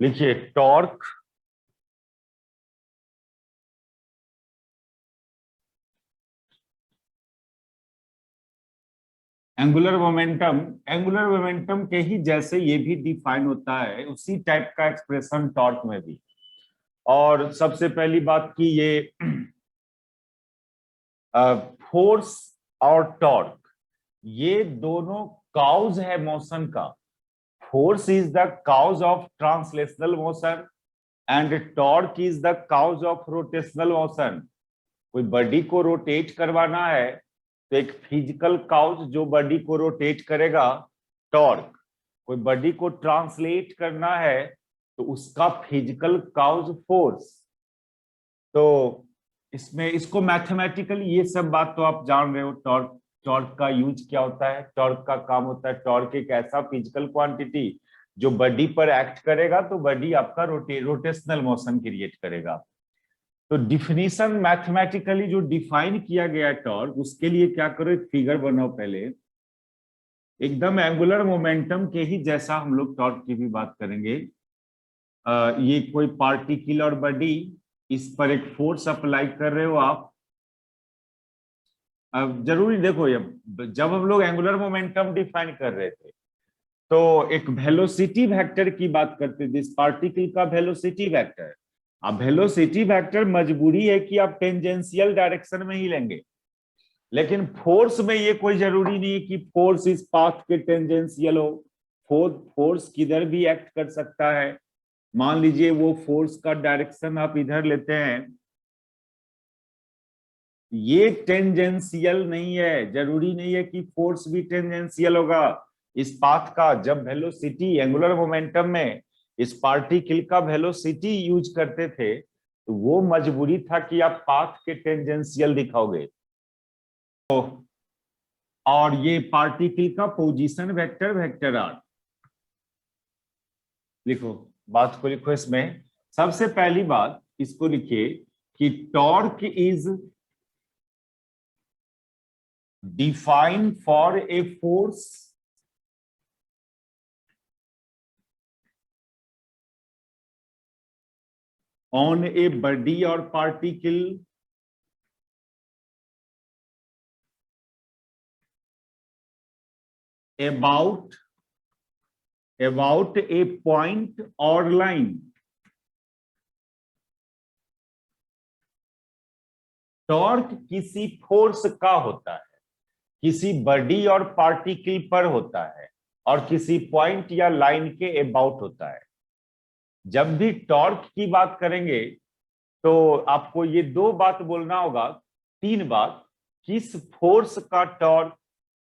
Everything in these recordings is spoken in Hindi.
लिखिए टॉर्क एंगुलर मोमेंटम के ही जैसे ये भी डिफाइन होता है, उसी टाइप का एक्सप्रेशन टॉर्क में भी। और सबसे पहली बात की ये फोर्स और टॉर्क ये दोनों काउज है मोशन का। Force is the cause of translational motion and torque is the cause of rotational motion. कोई बॉडी को रोटेट करवाना है तो एक फिजिकल काउज जो बॉडी को रोटेट करेगा टॉर्क, कोई बॉडी को ट्रांसलेट करना है तो उसका फिजिकल काउज फोर्स। तो इसमें इसको मैथमेटिकली ये सब बात तो आप जान रहे हो। टॉर्क टॉर्क का यूज क्या होता है, टॉर्क का काम होता है, टॉर्क एक ऐसा फिजिकल क्वांटिटी जो बॉडी पर एक्ट करेगा तो बॉडी आपका रोटेशनल मोशन क्रिएट करेगा। तो डिफिनीशन मैथमेटिकली जो डिफाइन किया गया है टॉर्क, उसके लिए क्या करो, एक फिगर बनाओ पहले। एकदम एंगुलर मोमेंटम के ही जैसा हम लोग टॉर्क की भी बात करेंगे। ये कोई पार्टिकल और बॉडी, इस पर एक फोर्स अप्लाई कर रहे हो आप। अब जरूरी देखो, जब हम लोग एंगुलर मोमेंटम डिफाइन कर रहे थे तो एक वेलोसिटी वेक्टर की बात करते थे, इस पार्टिकल का वेलोसिटी वेक्टर। अब वेलोसिटी वेक्टर मजबूरी है कि आप टेंजेंशियल डायरेक्शन में ही लेंगे, लेकिन फोर्स में ये कोई जरूरी नहीं है कि फोर्स इस पाथ के टेंजेंशियल हो। फोर्स किधर भी एक्ट कर सकता है। मान लीजिए वो फोर्स का डायरेक्शन आप इधर लेते हैं, ये टेंजेंशियल नहीं है, जरूरी नहीं है कि फोर्स भी टेंजेंशियल होगा इस पाथ का। जब वेलोसिटी एंगुलर मोमेंटम में इस पार्टिकल का वेलोसिटी यूज करते थे तो वो मजबूरी था कि आप पाथ के टेंजेंशियल दिखाओगे। तो और ये पार्टिकल का पोजीशन वेक्टर वेक्टर आर। लिखो, बात को लिखो इसमें। सबसे पहली बात इसको लिखिए कि torque is defined for a force on a body और particle about a point or line। Torque किसी फोर्स का होता है, किसी बॉडी और पार्टिकल पर होता है, और किसी पॉइंट या लाइन के अबाउट होता है। जब भी टॉर्क की बात करेंगे तो आपको ये दो बात बोलना होगा, तीन बात। किस फोर्स का टॉर्क,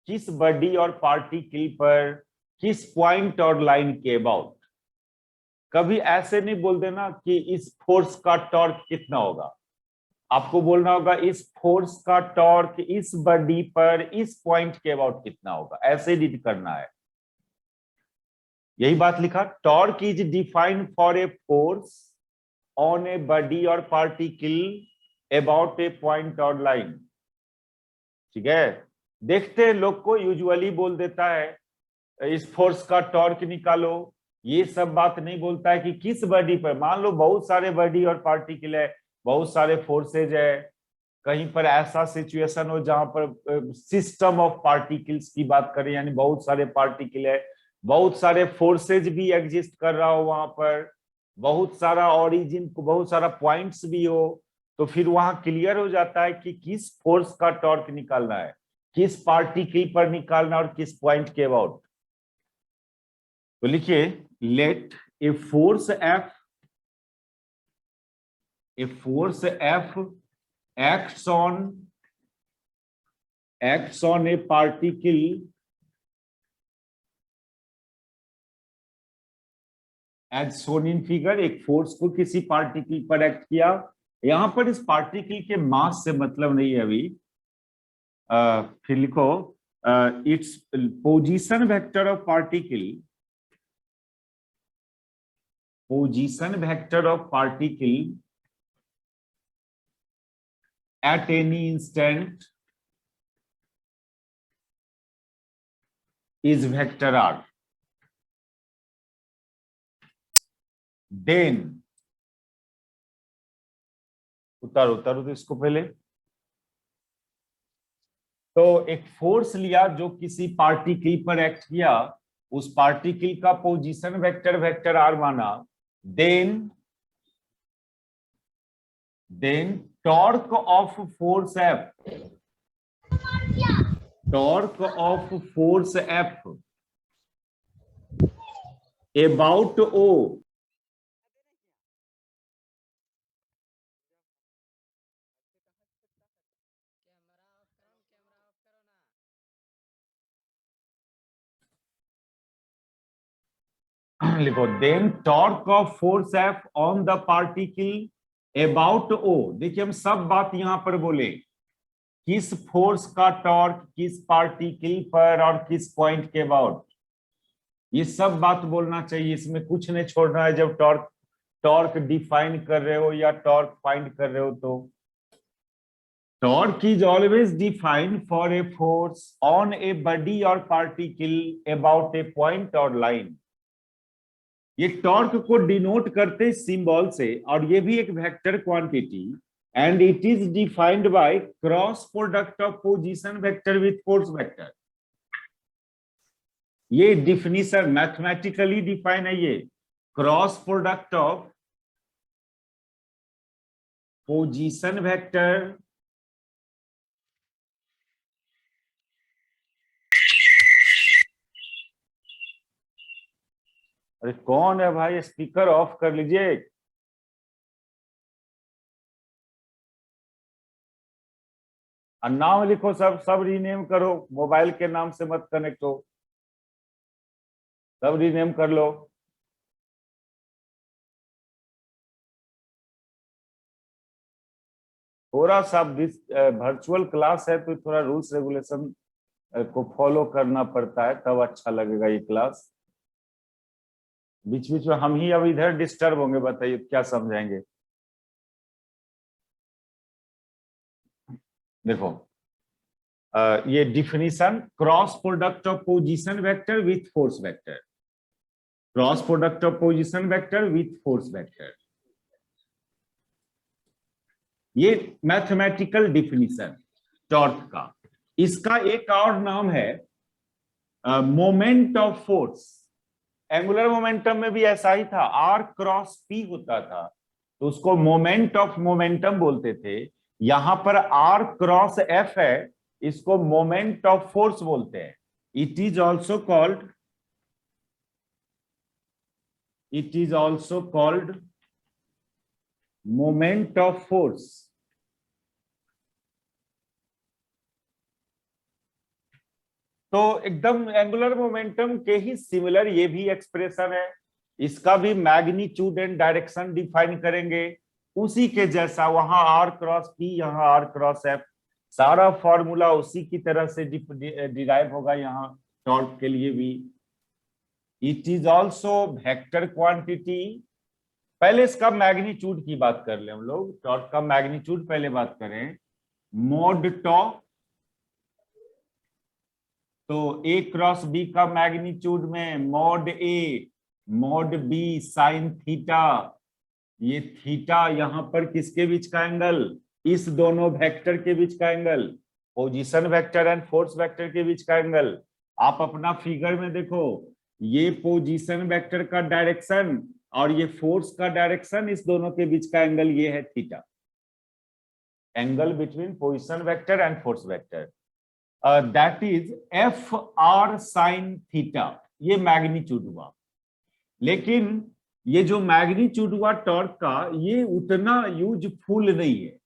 किस बॉडी और पार्टिकल पर, किस पॉइंट और लाइन के अबाउट। कभी ऐसे नहीं बोल देना कि इस फोर्स का टॉर्क कितना होगा। आपको बोलना होगा इस फोर्स का टॉर्क इस बॉडी पर इस पॉइंट के अबाउट कितना होगा, ऐसे रीड करना है। यही बात लिखा, torque is defined for a force on a body और पार्टिकल अबाउट ए पॉइंट और लाइन। ठीक है। देखते हैं लोग को यूजुअली बोल देता है इस फोर्स का टॉर्क निकालो, ये सब बात नहीं बोलता है कि किस बॉडी पर। मान लो बहुत सारे बॉडी और पार्टिकल है, बहुत सारे फोर्सेज है, कहीं पर ऐसा सिचुएशन हो जहां पर सिस्टम ऑफ पार्टिकल्स की बात करें, यानी बहुत सारे पार्टिकल है, बहुत सारे फोर्सेज भी एग्जिस्ट कर रहा हो वहां पर, बहुत सारा ऑरिजिन, बहुत सारा पॉइंट्स भी हो, तो फिर वहां क्लियर हो जाता है कि किस फोर्स का टॉर्क निकालना है, किस पार्टिकल पर निकालना और किस पॉइंट के अबाउट। तो लिखिए, let a force F, a force F acts on a particle as shown in figure। एक फोर्स को किसी पार्टिकल पर एक्ट किया। यहां पर इस पार्टिकल के मास से मतलब नहीं है अभी। फिर लिखो its position vector of particle, position vector of particle at any instant is vector r। Then, उतारो उतारो तो इसको पहले। तो एक फोर्स लिया जो किसी पार्टिकल पर एक्ट किया, उस पार्टिकल का पोजीशन वेक्टर वेक्टर आर माना, then torque of force F, torque of force F about O, लिखो then torque of force F on the particle about O. देखिए हम सब बात यहां पर बोले, किस फोर्स का टॉर्क किस पार्टिकल पर और किस पॉइंट के अबाउट, ये सब बात बोलना चाहिए, इसमें कुछ नहीं छोड़ना है। जब टॉर्क टॉर्क डिफाइन कर रहे हो या टॉर्क फाइंड कर रहे हो तो torque is always defined for a force on a body or particle about a point or line। ये टॉर्क को डिनोट करते सिंबल से, और ये भी एक vector quantity, and it is defined by cross product of position vector with force vector. ये डिफिनीशन मैथमेटिकली डिफाइन है, ये cross product of position vector अरे कौन है भाई, स्पीकर ऑफ कर लीजिए। और नाम लिखो, सब रीनेम करो, मोबाइल के नाम से मत कनेक्ट हो, सब रीनेम कर लो। थोड़ा सा वर्चुअल क्लास है तो थोड़ा रूल्स रेगुलेशन को फॉलो करना पड़ता है, तब अच्छा लगेगा ये क्लास। बीच बीच में हम ही अब इधर डिस्टर्ब होंगे, बताइए क्या समझाएंगे। देखो ये definition, cross product of position vector with force vector, cross product of position vector with force vector, ये मैथमेटिकल डिफिनीशन टॉर्क का। इसका एक और नाम है moment of force. Angular momentum में भी ऐसा ही था, आर क्रॉस पी होता था तो उसको मोमेंट ऑफ मोमेंटम बोलते थे। यहां पर आर क्रॉस एफ है, इसको मोमेंट ऑफ फोर्स बोलते हैं। It is also called moment of force. तो एकदम एंगुलर मोमेंटम के ही सिमिलर ये भी एक्सप्रेशन है, इसका भी मैग्नीट्यूड एंड डायरेक्शन डिफाइन करेंगे उसी के जैसा। वहां आर क्रॉस पी, यहाँ आर क्रॉस एफ, सारा फॉर्मूला उसी की तरह से डिराइव होगा यहाँ टॉर्क के लिए भी। It is also vector quantity. पहले इसका मैग्नीट्यूड की बात कर ले हम लोग, टॉर्क का मैग्नीट्यूड पहले बात करें। मोड टॉ, तो ए क्रॉस बी का मैग्नीट्यूड में मोड ए मोड बी साइन थीटा, ये थीटा यहां पर किसके बीच का एंगल, इस दोनों वेक्टर के बीच का angle, position vector and force vector के बीच का एंगल। आप अपना फिगर में देखो, ये पोजीशन वेक्टर का डायरेक्शन और ये फोर्स का डायरेक्शन, इस दोनों के बीच का एंगल ये है theta, angle between position vector and force vector. That is F R sine theta, ये मैग्नीट्यूड हुआ। लेकिन ये जो मैग्नीट्यूड हुआ टॉर्क का, ये उतना यूजफुल नहीं है,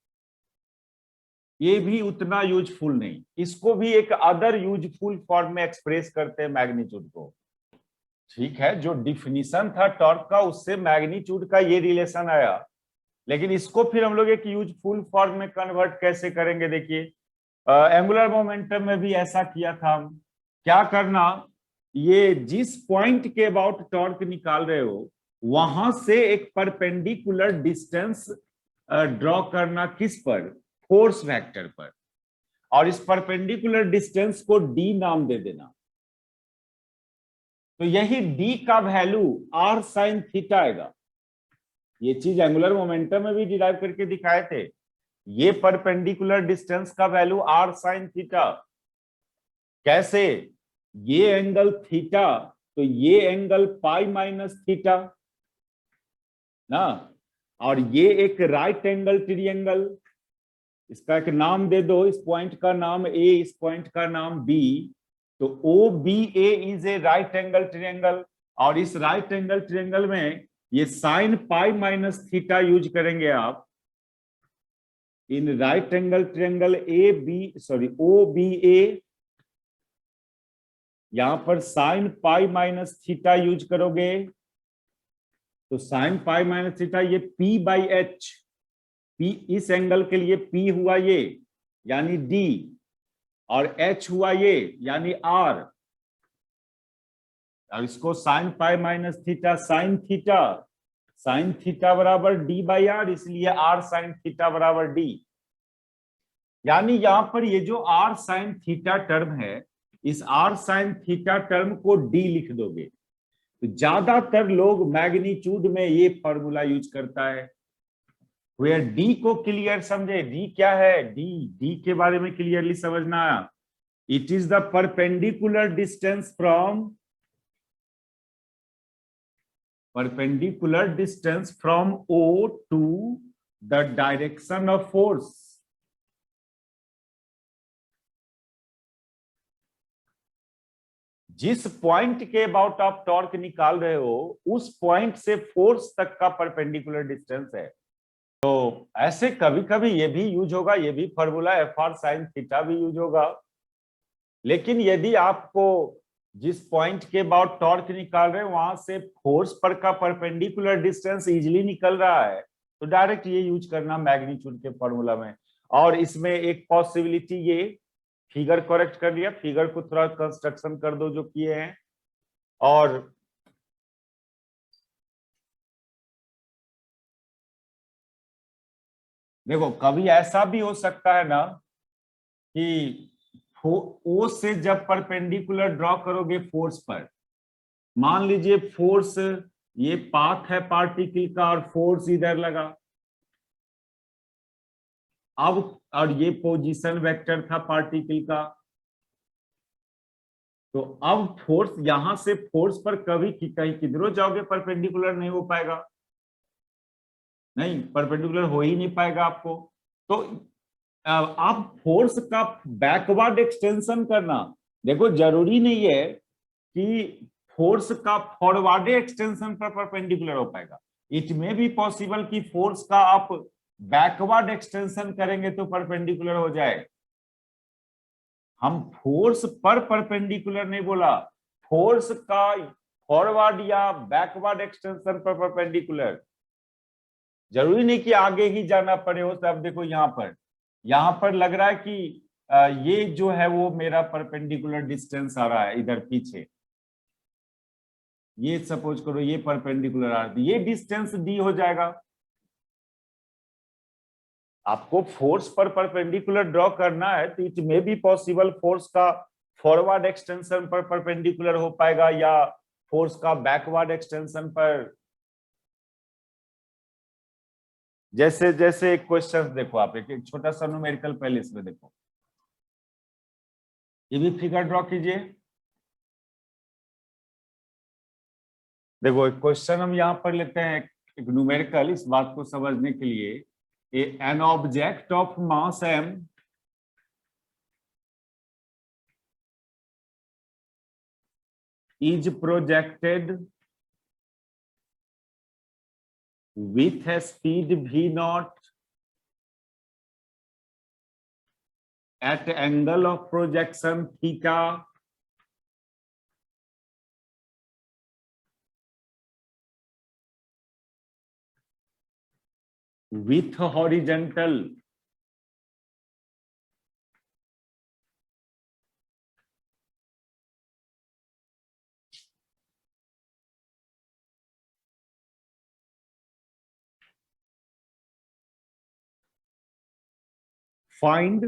ये भी उतना यूजफुल नहीं। इसको भी एक अदर यूजफुल फॉर्म में एक्सप्रेस करते हैं मैग्नीट्यूड को। ठीक है, जो डिफिनीशन था टॉर्क का उससे मैग्नीट्यूड का ये रिलेशन आया, लेकिन इसको फिर हम लोग एक यूजफुल फॉर्म में कन्वर्ट कैसे करेंगे। देखिए एंगुलर मोमेंटम में भी ऐसा किया था हम। क्या करना, ये जिस पॉइंट के अबाउट टॉर्क निकाल रहे हो वहां से एक परपेंडिकुलर डिस्टेंस ड्रॉ करना, किस पर, फोर्स वेक्टर पर, और इस परपेंडिकुलर डिस्टेंस को डी नाम दे देना। तो यही डी का वैल्यू आर साइन थीटा आएगा। ये चीज एंगुलर मोमेंटम में भी डिराइव करके दिखाए थे। ये परपेंडिकुलर डिस्टेंस का वैल्यू r sin थीटा। कैसे? ये एंगल थीटा तो ये एंगल पाई माइनस थीटा ना, और ये एक राइट एंगल ट्रायंगल। इसका एक नाम दे दो, इस पॉइंट का नाम ए, इस पॉइंट का नाम बी। तो O B A is a right angle triangle, और इस राइट एंगल ट्रायंगल में ये sine pi minus theta use करेंगे आप। In right angle triangle A B sorry O B A, यहां पर sine pi minus theta use करोगे तो साइन पाई माइनस थीटा ये पी बाई एच, पी इस एंगल के लिए पी हुआ ये यानी डी, और एच हुआ ये यानी आर। और इसको sign pi minus theta sine theta, sine theta बराबर डी बाई आर, इसलिए आर साइन थीटा बराबर डी। यानी यहां पर ये जो आर साइन थीटा टर्म है, इस आर साइन थीटा टर्म को डी लिख दोगे। तो ज्यादातर लोग मैग्नीट्यूड में ये फॉर्मूला यूज करता है। वेयर डी को क्लियर समझे, डी क्या है, डी के बारे में क्लियरली समझना। It is the perpendicular distance from O to the direction of force। जिस पॉइंट के अबाउट आप टॉर्क निकाल रहे हो उस पॉइंट से फोर्स तक का परपेंडिकुलर डिस्टेंस है। तो ऐसे कभी कभी ये भी यूज होगा, ये भी formula F R sine theta भी यूज होगा। लेकिन यदि आपको जिस पॉइंट के अबाउट टॉर्क निकाल रहे हैं वहां से फोर्स पर का परपेंडिकुलर डिस्टेंस इजीली निकल रहा है, तो डायरेक्ट ये यूज करना मैग्नीट्यूड के फॉर्मूला में। और इसमें एक पॉसिबिलिटी, ये फिगर करेक्ट कर लिया, फिगर को थोड़ा कंस्ट्रक्शन कर दो जो किए हैं। और देखो कभी ऐसा भी हो सकता है ना कि ओ से जब परपेंडिकुलर ड्रॉ करोगे फोर्स पर, मान लीजिए फोर्स ये पाथ है पार्टिकल का और फोर्स इधर लगा, अब और ये पोजीशन वेक्टर था पार्टिकल का, तो अब फोर्स यहां से फोर्स पर कभी कहीं किधरों जाओगे परपेंडिकुलर नहीं हो पाएगा, नहीं परपेंडिकुलर हो ही नहीं पाएगा आपको। तो आप फोर्स का बैकवर्ड एक्सटेंशन करना, देखो जरूरी नहीं है कि फोर्स का फॉरवर्ड एक्सटेंशन पर परपेंडिकुलर हो पाएगा। इट में भी पॉसिबल कि फोर्स का आप बैकवर्ड एक्सटेंशन करेंगे तो परपेंडिकुलर हो जाए। हम फोर्स पर परपेंडिकुलर नहीं बोला, फोर्स का फॉरवर्ड या बैकवर्ड एक्सटेंशन पर परपेंडिकुलर। जरूरी नहीं कि आगे ही जाना पड़े हो। तो अब देखो यहां पर लग रहा है कि ये जो है वो मेरा परपेंडिकुलर डिस्टेंस आ रहा है इधर पीछे, ये सपोज करो ये परपेंडिकुलर आ रहा है, ये डिस्टेंस डी हो जाएगा। आपको फोर्स पर परपेंडिकुलर ड्रॉ करना है तो it may be possible force का फॉरवर्ड एक्सटेंशन पर परपेंडिकुलर हो पाएगा या फोर्स का बैकवर्ड एक्सटेंशन पर। जैसे जैसे एक क्वेश्चन देखो आप, एक छोटा सा न्यूमेरिकल पहले इसमें देखो, ये भी फिगर ड्रॉ कीजिए। देखो एक क्वेश्चन हम यहां पर लेते हैं, एक न्यूमेरिकल, इस बात को समझने के लिए। An object of mass m is projected with a speed v naught at angle of projection theta with horizontal find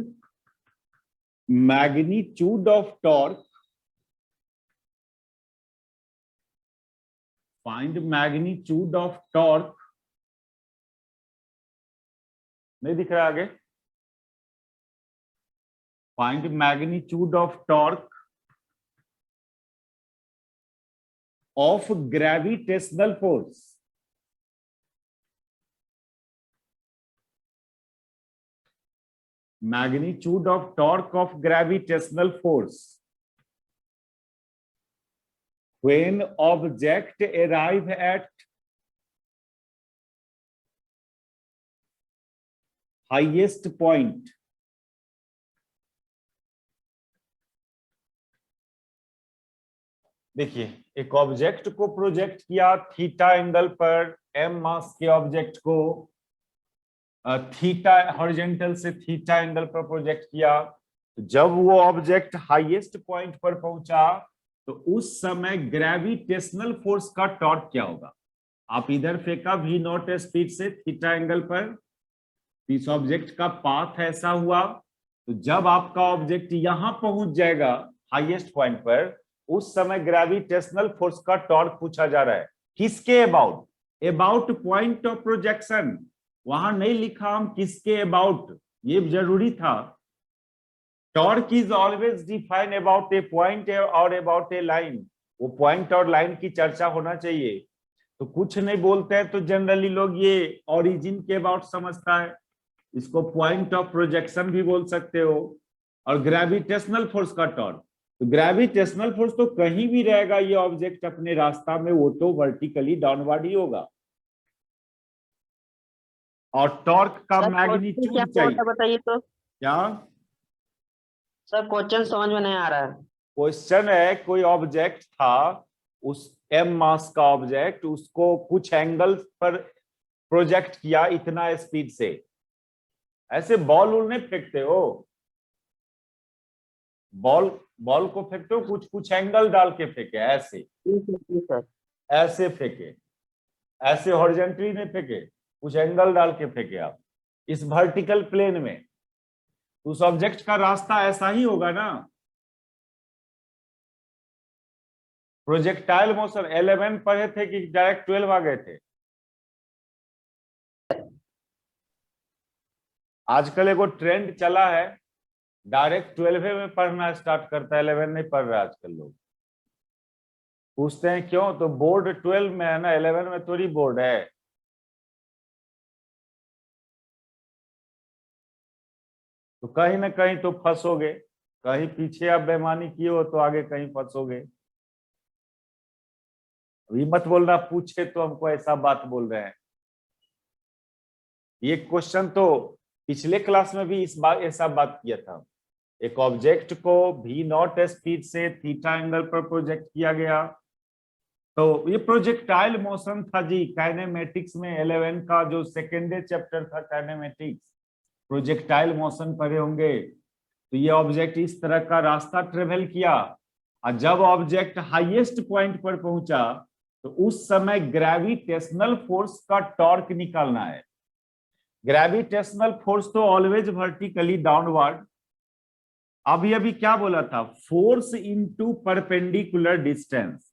magnitude of torque, find magnitude of torque नहीं दिख रहा आगे? Find magnitude of torque of gravitational force. Magnitude of torque of gravitational force when object arrive at highest point। देखिए, एक ऑब्जेक्ट को प्रोजेक्ट किया थीटा एंगल पर, m मास के ऑब्जेक्ट को थीटा हॉरिजॉन्टल से थीटा एंगल पर प्रोजेक्ट किया। जब वो ऑब्जेक्ट हाईएस्ट पॉइंट पर पहुंचा तो उस समय ग्रेविटेशनल फोर्स का टॉर्क क्या होगा? आप इधर फेंका v नॉट स्पीड से थीटा एंगल पर, इस ऑब्जेक्ट का पाथ ऐसा हुआ, तो जब आपका ऑब्जेक्ट यहां पहुंच जाएगा हाईएस्ट पॉइंट पर, उस समय ग्रेविटेशनल फोर्स का टॉर्क पूछा जा रहा है। किसके about? About point of projection. वहां नहीं लिखा हम किसके अबाउट, ये जरूरी था। Torque is always define about A point और अबाउट ए लाइन। वो पॉइंट और लाइन की चर्चा होना चाहिए। तो कुछ नहीं बोलते हैं तो जनरली लोग ये ओरिजिन के अबाउट समझता है, इसको पॉइंट ऑफ प्रोजेक्शन भी बोल सकते हो। और ग्रेविटेशनल फोर्स का टॉर्क, तो ग्रेविटेशनल फोर्स तो कहीं भी रहेगा, ये ऑब्जेक्ट अपने रास्ता में, वो तो वर्टिकली डाउनवर्ड ही होगा। और टॉर्क का मैग्नीट्यूड चाहिए। बताइए तो क्या सर, क्वेश्चन समझ में नहीं आ रहा है। क्वेश्चन है, कोई ऑब्जेक्ट था, उस m मास का ऑब्जेक्ट, उसको कुछ एंगल पर प्रोजेक्ट किया इतना स्पीड से। ऐसे बॉल उल नहीं फेंकते हो, बॉल को फेंकते हो कुछ कुछ एंगल डाल के फेंके, ऐसे सर ऐसे फेंके, ऐसे हॉरिजॉन्टली नहीं फेंके, कुछ एंगल डाल के फेंके आप इस वर्टिकल प्लेन में, उस ऑब्जेक्ट का रास्ता ऐसा ही होगा ना। प्रोजेक्टाइल मोशन 11 पढ़े थे कि डायरेक्ट 12 आ गए थे? आजकल एगो ट्रेंड चला है, डायरेक्ट 12 में पढ़ना स्टार्ट करता है, 11 नहीं पढ़ रहा आजकल लोग। पूछते हैं क्यों, तो बोर्ड 12 में है ना, 11 में थोड़ी बोर्ड है। तो कहीं ना कहीं तो फंसोगे, कहीं पीछे आप बेईमानी किए हो तो आगे कहीं फंसोगे। अभी मत बोलना पूछे तो हमको ऐसा बात बोल रहे हैं। ये क्वेश्चन तो पिछले क्लास में भी इस बात ऐसा बात किया था। एक ऑब्जेक्ट को v नॉट स्पीड से थीटा एंगल पर प्रोजेक्ट किया गया, तो ये प्रोजेक्टाइल मोशन था जी। काइनेमेटिक्स में 11 का जो सेकेंड चैप्टर था काइनेमेटिक्स, प्रोजेक्टाइल मोशन पढ़े होंगे। तो ये ऑब्जेक्ट इस तरह का रास्ता ट्रेवल किया, और जब ऑब्जेक्ट हाईएस्ट पॉइंट पर पहुंचा तो उस समय ग्रेविटेशनल फोर्स का टॉर्क निकालना है। ग्रेविटेशनल फोर्स तो ऑलवेज वर्टिकली डाउनवर्ड। अभी क्या बोला था, force into perpendicular distance.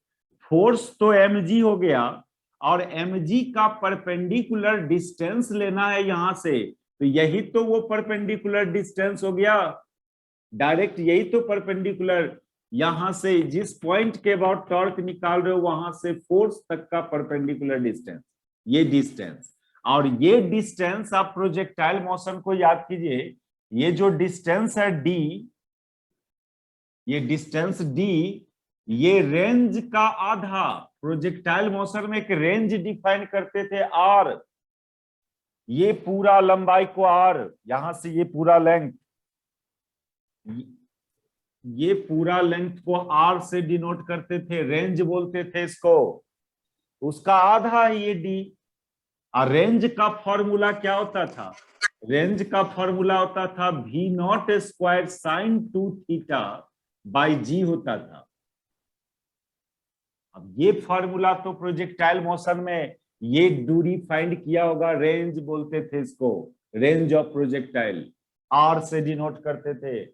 Force तो mg हो गया, और mg का परपेंडिकुलर डिस्टेंस लेना है यहां से, तो यही तो वो परपेंडिकुलर डिस्टेंस हो गया, डायरेक्ट यही तो परपेंडिकुलर। यहां से जिस पॉइंट के अबाउट टॉर्क निकाल रहे हो वहां से फोर्स तक का परपेंडिकुलर डिस्टेंस, ये डिस्टेंस। और ये डिस्टेंस आप प्रोजेक्टाइल मोशन को याद कीजिए, ये जो डिस्टेंस है d, ये डिस्टेंस d, ये रेंज का आधा। प्रोजेक्टाइल मोशन में एक रेंज डिफाइन करते थे r, ये पूरा लंबाई को r, यहां से ये पूरा लेंथ, ये पूरा लेंथ को r से डिनोट करते थे, रेंज बोलते थे इसको। उसका आधा है ये d। और रेंज का फॉर्मूला क्या होता था? रेंज का फॉर्मूला होता था v not square sine 2 theta by G होता था। अब ये फॉर्मूला तो प्रोजेक्टाइल मोशन में ये दूरी फाइंड किया होगा, रेंज बोलते थे इसको, रेंज ऑफ प्रोजेक्टाइल, r से डिनोट करते थे,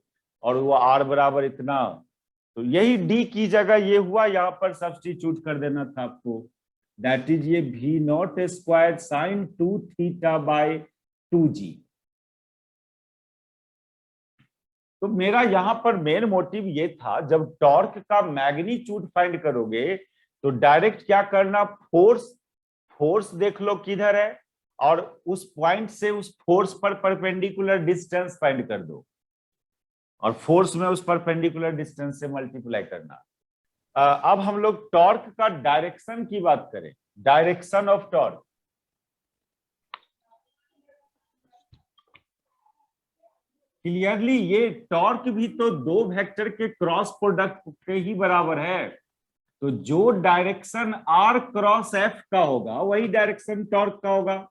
और वो r बराबर इतना। तो यही d की जगह ये हुआ, यहां पर सब्स्टिट्यूट कर देना था आपको, दैट इज ये v not square sine 2 theta by 2g। तो मेरा यहां पर मेन मोटिव ये था, जब टॉर्क का मैग्नीट्यूड फाइंड करोगे तो डायरेक्ट क्या करना, फोर्स फोर्स देख लो किधर है और उस पॉइंट से उस फोर्स पर परपेंडिकुलर डिस्टेंस फाइंड कर दो और फोर्स में उस परपेंडिकुलर डिस्टेंस से मल्टीप्लाई करना। अब हम लोग टॉर्क का डायरेक्शन की बात करें, डायरेक्शन ऑफ टॉर्क। क्लियरली ये टॉर्क भी तो दो वेक्टर के क्रॉस प्रोडक्ट के ही बराबर है, तो जो डायरेक्शन आर क्रॉस एफ का होगा वही डायरेक्शन टॉर्क का होगा।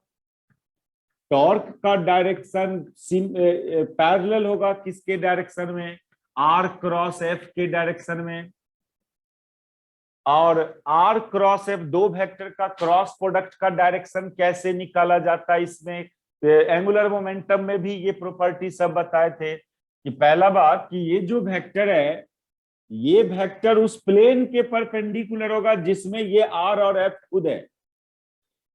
टॉर्क का डायरेक्शन पैरेलल होगा किसके डायरेक्शन में, आर क्रॉस एफ के डायरेक्शन में। और आर क्रॉस एफ दो वेक्टर का क्रॉस प्रोडक्ट का डायरेक्शन कैसे निकाला जाता है, इसमें एंगुलर मोमेंटम में भी ये प्रॉपर्टी सब बताए थे कि पहला बात कि ये जो वेक्टर है ये वेक्टर उस प्लेन के परपेंडिकुलर होगा जिसमें ये आर और एफ खुद है,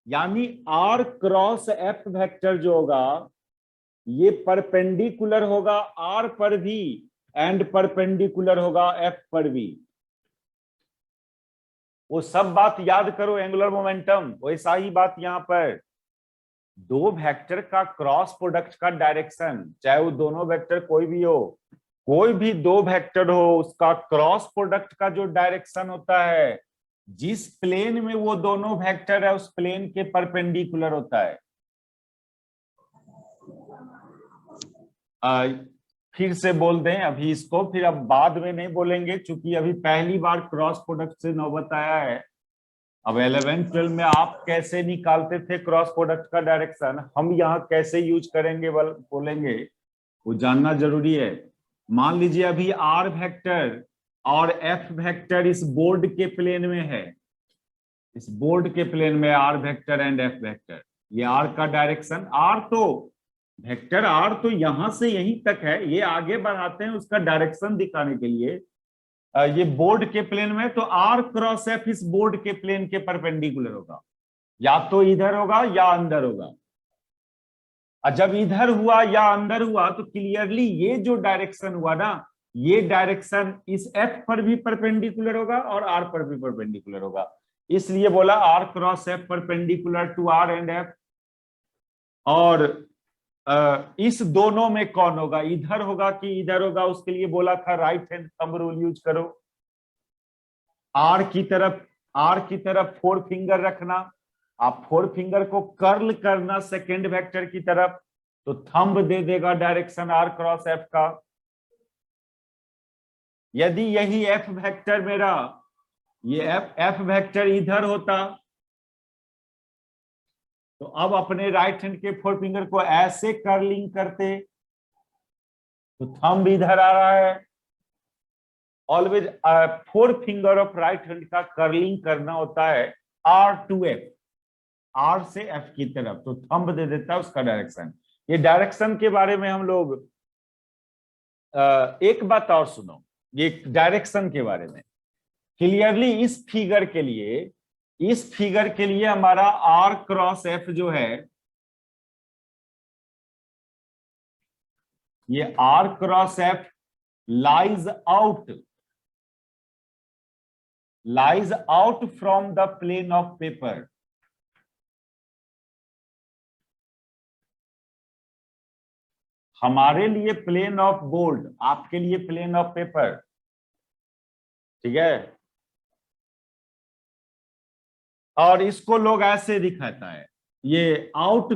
यानी आर क्रॉस एफ वेक्टर जो होगा ये परपेंडिकुलर होगा आर पर भी एंड परपेंडिकुलर होगा एफ पर भी। वो सब बात याद करो एंगुलर मोमेंटम, वैसा ही बात यहां पर दो वेक्टर का क्रॉस प्रोडक्ट का डायरेक्शन, चाहे वो दोनों वेक्टर कोई भी हो, कोई भी दो वेक्टर हो, उसका क्रॉस प्रोडक्ट का जो डायरेक्शन होता है जिस प्लेन में वो दोनों वेक्टर है उस प्लेन के परपेंडिकुलर होता है। फिर से बोल दें अभी इसको, फिर अब बाद में नहीं बोलेंगे क्योंकि अभी पहली बार क्रॉस प्रोडक्ट से नौबत आया है। अब 11-12 में आप कैसे निकालते थे क्रॉस प्रोडक्ट का डायरेक्शन, हम यहाँ कैसे यूज करेंगे बोलेंगे, वो जानना जरूरी है। मान लीजिए अभी आर वेक्टर और एफ वेक्टर इस बोर्ड के प्लेन में है, इस बोर्ड के प्लेन में r vector and F vector, ये आर का डायरेक्शन, आर तो वेक्टर आर तो यहां से यहीं तक है, ये आगे बढ़ाते हैं उसका डायरेक्शन दिखाने के लिए। ये बोर्ड के प्लेन में तो आर क्रॉस एफ इस बोर्ड के प्लेन के परपेंडिकुलर होगा, या तो इधर होगा या अंदर होगा। और जब इधर हुआ या अंदर हुआ तो क्लियरली ये जो डायरेक्शन हुआ ना, ये डायरेक्शन इस एफ पर भी परपेंडिकुलर होगा और आर पर भी परपेंडिकुलर होगा, इसलिए बोला r cross F perpendicular to r and F. और इस दोनों में कौन होगा, इधर होगा कि इधर होगा, उसके लिए बोला था right hand thumb rule use करो। आर की तरफ फोर फिंगर रखना, आप फोर फिंगर को कर्ल करना सेकेंड वेक्टर की तरफ, तो थंब दे देगा डायरेक्शन आर क्रॉस एफ का। यदि यही एफ वेक्टर मेरा, ये एफ वेक्टर इधर होता तो अब अपने राइट हैंड के फोर फिंगर को ऐसे कर्लिंग करते तो थंब इधर आ रहा है। Always four finger of right hand का कर्लिंग करना होता है आर टू एफ, आर से एफ की तरफ, तो थंब दे देता है उसका डायरेक्शन। ये डायरेक्शन के बारे में हम लोग एक बात और सुनो, ये डायरेक्शन के बारे में क्लियरली इस फिगर के लिए हमारा आर क्रॉस एफ जो है, ये r cross F lies out from the plane of paper. हमारे लिए प्लेन ऑफ बोर्ड, आपके लिए प्लेन ऑफ पेपर, ठीक है। और इसको लोग ऐसे दिखाता है, ये आउट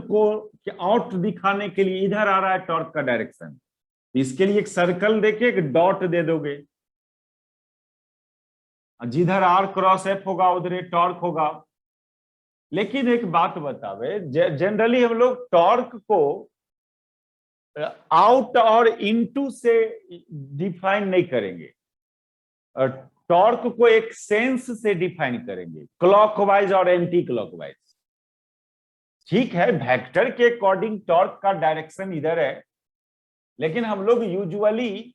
दिखाने के लिए इधर आ रहा है टॉर्क का डायरेक्शन, इसके लिए एक सर्कल देके एक डॉट दे दोगे, जिधर आर क्रॉस एफ होगा उधर टॉर्क होगा। लेकिन एक बात बतावे, जनरली हम लोग टॉर्क को आउट और इनटू से डिफाइन नहीं करेंगे, टॉर्क को एक सेंस से डिफाइन करेंगे, क्लॉकवाइज और एंटी क्लॉकवाइज। ठीक है, वेक्टर के अकॉर्डिंग टॉर्क का डायरेक्शन इधर है, लेकिन हम लोग यूजुअली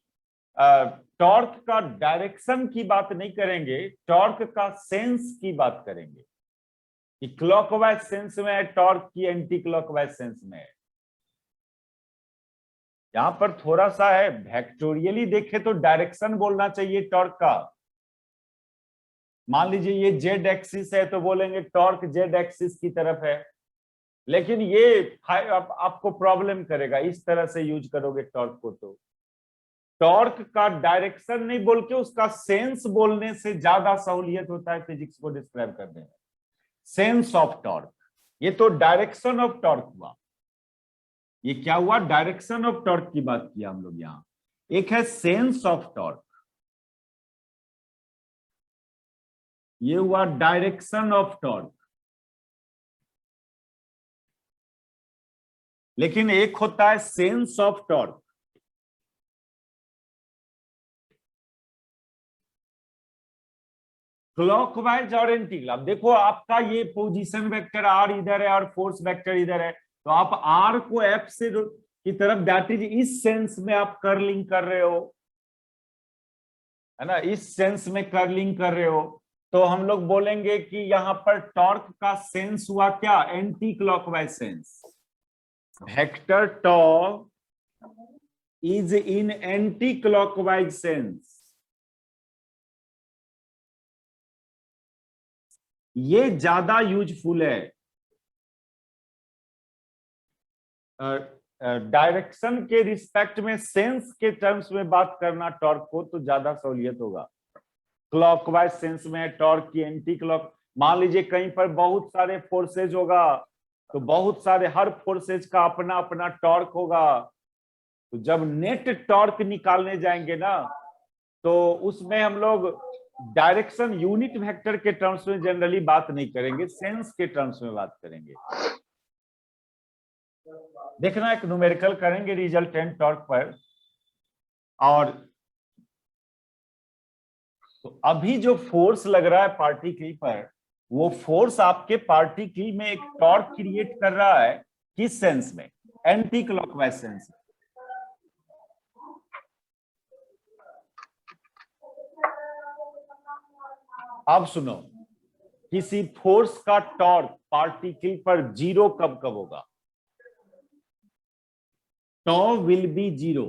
टॉर्क का डायरेक्शन की बात नहीं करेंगे, टॉर्क का सेंस की बात करेंगे कि क्लॉकवाइज सेंस में है टॉर्क की एंटी क्लॉकवाइज सेंस में है। यहां पर थोड़ा सा है, वेक्टोरियली देखे तो डायरेक्शन बोलना चाहिए टॉर्क का। मान लीजिए ये जेड एक्सिस है तो बोलेंगे टॉर्क जेड एक्सिस की तरफ है, लेकिन ये आपको प्रॉब्लम करेगा इस तरह से यूज करोगे टॉर्क को। तो टॉर्क का डायरेक्शन नहीं बोल के उसका सेंस बोलने से ज्यादा सहूलियत होता है फिजिक्स को डिस्क्राइब करने में। सेंस ऑफ टॉर्क, ये तो डायरेक्शन ऑफ टॉर्क हुआ। ये क्या हुआ? डायरेक्शन ऑफ टॉर्क की बात किया हम लोग यहां। एक है सेंस ऑफ टॉर्क, ये हुआ डायरेक्शन ऑफ टॉर्क। लेकिन एक होता है सेंस ऑफ टॉर्क। क्लॉकवाइज और एंटी क्लॉक। देखो आपका ये पोजीशन वेक्टर आर इधर है और फोर्स वेक्टर इधर है, तो आप आर को एफ से की तरफ, दैट इज इस सेंस में आप कर्लिंग कर रहे हो, है ना, इस सेंस में कर्लिंग कर रहे हो। तो हम लोग बोलेंगे कि यहां पर टॉर्क का सेंस हुआ क्या? Anti clockwise sense. Vector torque is in anti clockwise sense. ये ज्यादा यूजफुल है। डायरेक्शन के रिस्पेक्ट में सेंस के टर्म्स में बात करना टॉर्क को तो ज्यादा सहूलियत होगा। क्लॉकवाइज सेंस में टॉर्क की एंटी क्लॉक, मान लीजिए कहीं पर बहुत सारे फोर्सेज होगा तो बहुत सारे, हर फोर्सेज का अपना अपना टॉर्क होगा। तो जब नेट टॉर्क निकालने जाएंगे ना, तो उसमें हम लोग डायरेक्शन यूनिट वेक्टर के टर्म्स में जनरली बात नहीं करेंगे, सेंस के टर्म्स में बात करेंगे। देखना एक न्यूमेरिकल करेंगे रिजल्टेंट टॉर्क पर। और तो अभी जो फोर्स लग रहा है पार्टिकल पर, वो फोर्स आपके पार्टिकल में एक टॉर्क क्रिएट कर रहा है। किस सेंस में? एंटी क्लॉकवाइज सेंस में। अब सुनो, किसी फोर्स का टॉर्क पार्टिकल पर जीरो कब कब होगा? टॉ विल बी जीरो।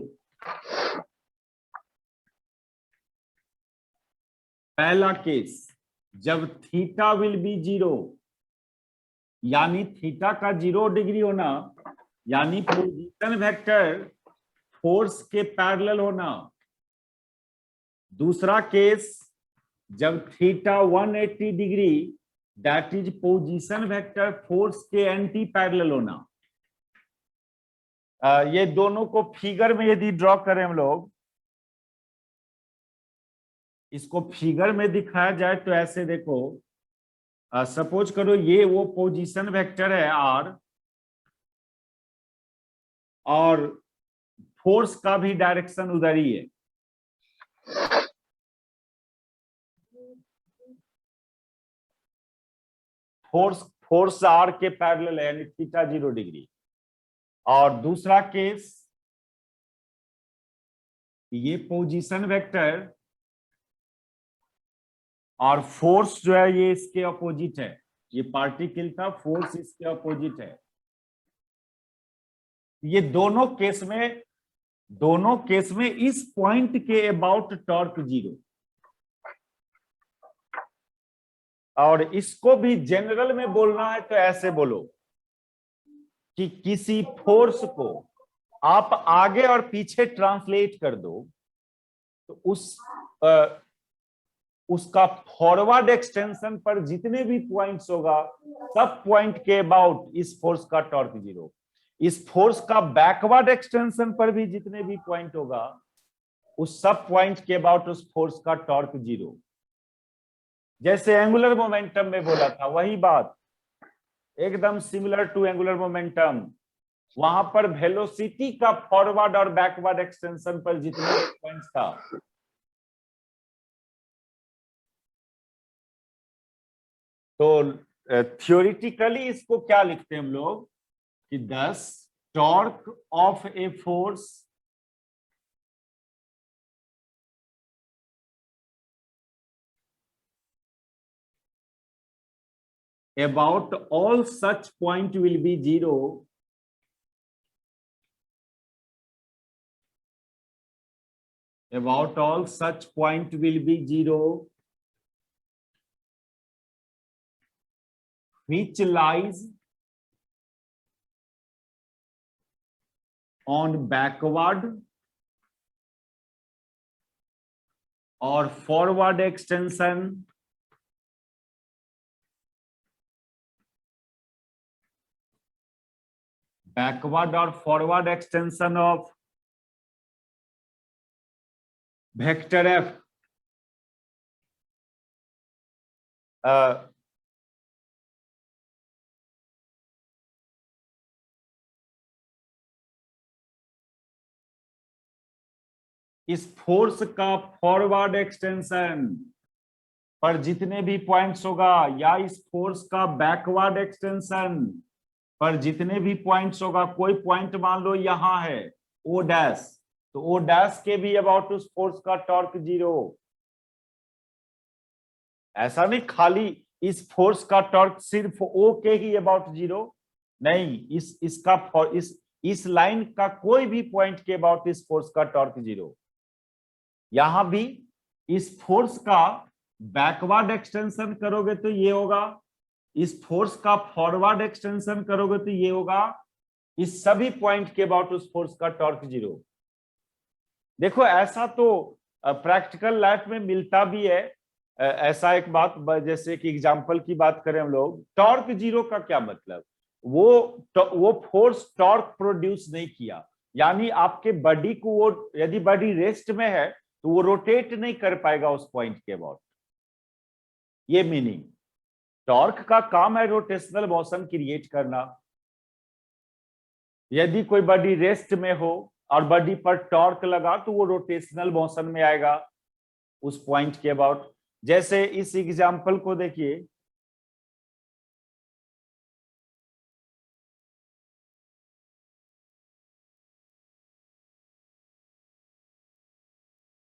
पहला केस, जब थीटा विल बी जीरो, यानी थीटा का 0 डिग्री होना, यानी पोजीशन वेक्टर फोर्स के पैरेलल होना। दूसरा केस, जब theta 180 degree, that is position vector force के एंटी पैरेलल होना। ये दोनों को फिगर में यदि ड्रॉ करें हम लोग, इसको फिगर में दिखाया जाए तो ऐसे देखो, सपोज करो ये वो पोजीशन वेक्टर है आर, और फोर्स का भी डायरेक्शन उधर ही है। फोर्स आर के पैरेलल है, यानी थीटा 0 डिग्री। और दूसरा केस, ये पोजीशन वेक्टर और फोर्स जो है ये इसके अपोजिट है। ये पार्टिकल था, फोर्स इसके अपोजिट है। ये दोनों केस में इस पॉइंट के अबाउट टॉर्क 0। और इसको भी जनरल में बोलना है तो ऐसे बोलो कि किसी फोर्स को आप आगे और पीछे ट्रांसलेट कर दो, तो उसका फॉरवर्ड एक्सटेंशन पर जितने भी पॉइंट्स होगा, सब पॉइंट के अबाउट इस फोर्स का टॉर्क 0। इस फोर्स का बैकवर्ड एक्सटेंशन पर भी जितने भी पॉइंट होगा, उस सब पॉइंट के अबाउट उस फोर्स का टॉर्क 0। जैसे एंगुलर मोमेंटम में बोला था, वही बात, एकदम सिमिलर टू एंगुलर मोमेंटम। वहां पर वेलोसिटी का फॉरवर्ड और बैकवर्ड एक्सटेंशन पर जितने पॉइंट्स था, तो थियोरिटिकली इसको क्या लिखते हैं हम लोग कि 10 torque of a force about all such point will be 0 about all such point will be 0 which lies on backward or forward extension of vector f. इस फोर्स का फॉरवर्ड एक्सटेंशन पर जितने भी पॉइंट्स होगा या इस फोर्स का बैकवर्ड एक्सटेंशन पर जितने भी पॉइंट्स होगा, कोई पॉइंट मान लो यहां है ओ डैश, तो ओ डैश के भी अबाउट उस फोर्स का टॉर्क 0। ऐसा नहीं खाली इस फोर्स का टॉर्क सिर्फ ओ के ही अबाउट 0, नहीं, इस लाइन का कोई भी पॉइंट के अबाउट इस फोर्स का टॉर्क 0। यहां भी इस फोर्स का बैकवर्ड एक्सटेंशन करोगे तो ये होगा, इस फोर्स का फॉरवर्ड एक्सटेंशन करोगे तो ये होगा, इस सभी पॉइंट के अबाउट उस फोर्स का टॉर्क 0। देखो ऐसा तो प्रैक्टिकल लाइफ में मिलता भी है। ऐसा एक बात, जैसे कि एग्जांपल की बात करें हम लोग, टॉर्क 0 का क्या मतलब, वो फोर्स टॉर्क प्रोड्यूस नहीं किया, यानी आपके बॉडी को वो, यदि बॉडी रेस्ट में है तो वो रोटेट नहीं कर पाएगा उस पॉइंट के अबाउट। ये मीनिंग, टॉर्क का काम है रोटेशनल मोशन क्रिएट करना। यदि कोई बॉडी रेस्ट में हो और बॉडी पर टॉर्क लगा तो वो रोटेशनल मोशन में आएगा उस पॉइंट के अबाउट। जैसे इस एग्जांपल को देखिए,